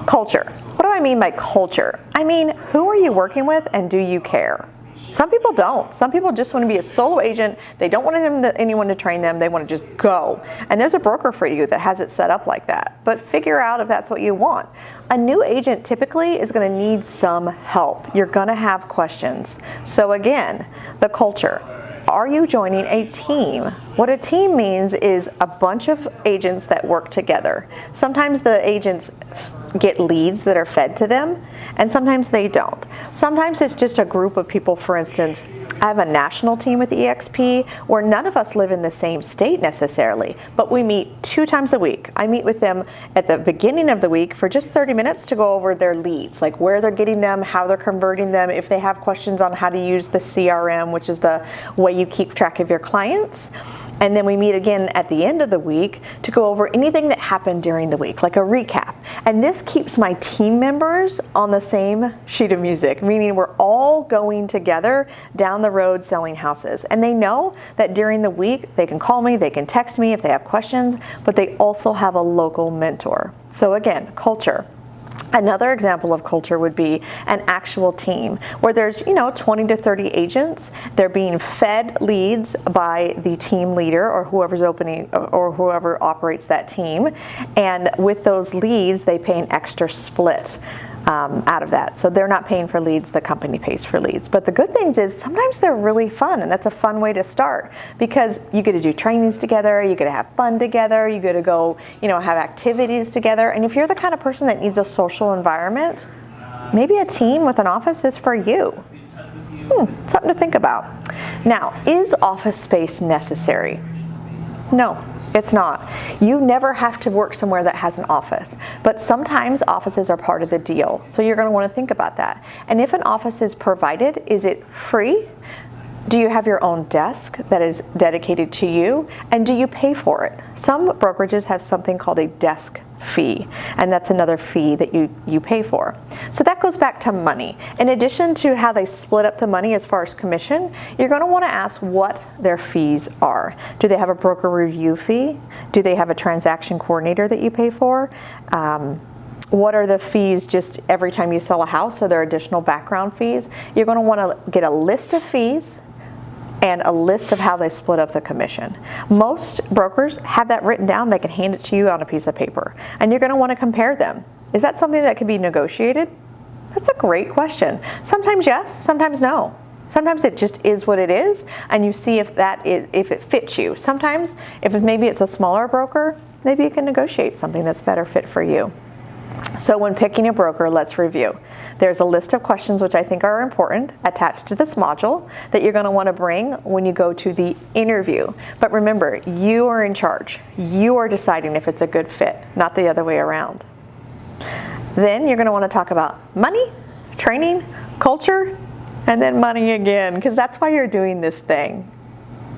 Culture. What do I mean by culture? I mean, who are you working with and do you care? Some people don't. Some people just want to be a solo agent. They don't want anyone to train them. They want to just go. And there's a broker for you that has it set up like that. But figure out if that's what you want. A new agent typically is going to need some help. You're going to have questions. So again, the culture. Are you joining a team? What a team means is a bunch of agents that work together. Sometimes the agents get leads that are fed to them, and sometimes they don't. Sometimes it's just a group of people. For instance, I have a national team with EXP where none of us live in the same state necessarily, but we meet 2 times a week. I meet with them at the beginning of the week for just 30 minutes to go over their leads, like where they're getting them, how they're converting them, if they have questions on how to use the CRM, which is the way you keep track of your clients. And then we meet again at the end of the week to go over anything that happened during the week, like a recap. And this keeps my team members on the same sheet of music, meaning we're all going together down the road selling houses. And they know that during the week, they can call me, they can text me if they have questions, but they also have a local mentor. So again, culture. Another example of culture would be an actual team where there's, 20 to 30 agents. They're being fed leads by the team leader or whoever's opening or whoever operates that team. And with those leads, they pay an extra split out of that. So they're not paying for leads, the company pays for leads. But the good thing is sometimes they're really fun, and that's a fun way to start because you get to do trainings together, you get to have fun together, you get to go, have activities together. And if you're the kind of person that needs a social environment, maybe a team with an office is for you. Something to think about. Now, is office space necessary? No, it's not. You never have to work somewhere that has an office, but sometimes offices are part of the deal. So you're going to want to think about that. And if an office is provided, is it free? Do you have your own desk that is dedicated to you? And do you pay for it? Some brokerages have something called a desk fee, and that's another fee that you pay for. So that goes back to money. In addition to how they split up the money as far as commission, you're going to want to ask what their fees are. Do they have a broker review fee? Do they have a transaction coordinator that you pay for? What are the fees just every time you sell a house? Are there additional background fees? You're going to want to get a list of fees and a list of how they split up the commission. Most brokers have that written down. They can hand it to you on a piece of paper. And you're going to want to compare them. Is that something that can be negotiated? That's a great question. Sometimes yes, sometimes no. Sometimes it just is what it is, and you see if it fits you. Sometimes, maybe it's a smaller broker, maybe you can negotiate something that's better fit for you. So when picking a broker, let's review. There's a list of questions which I think are important attached to this module that you're going to want to bring when you go to the interview. But remember, you are in charge. You are deciding if it's a good fit, not the other way around. Then you're going to want to talk about money, training, culture, and then money again, because that's why you're doing this thing.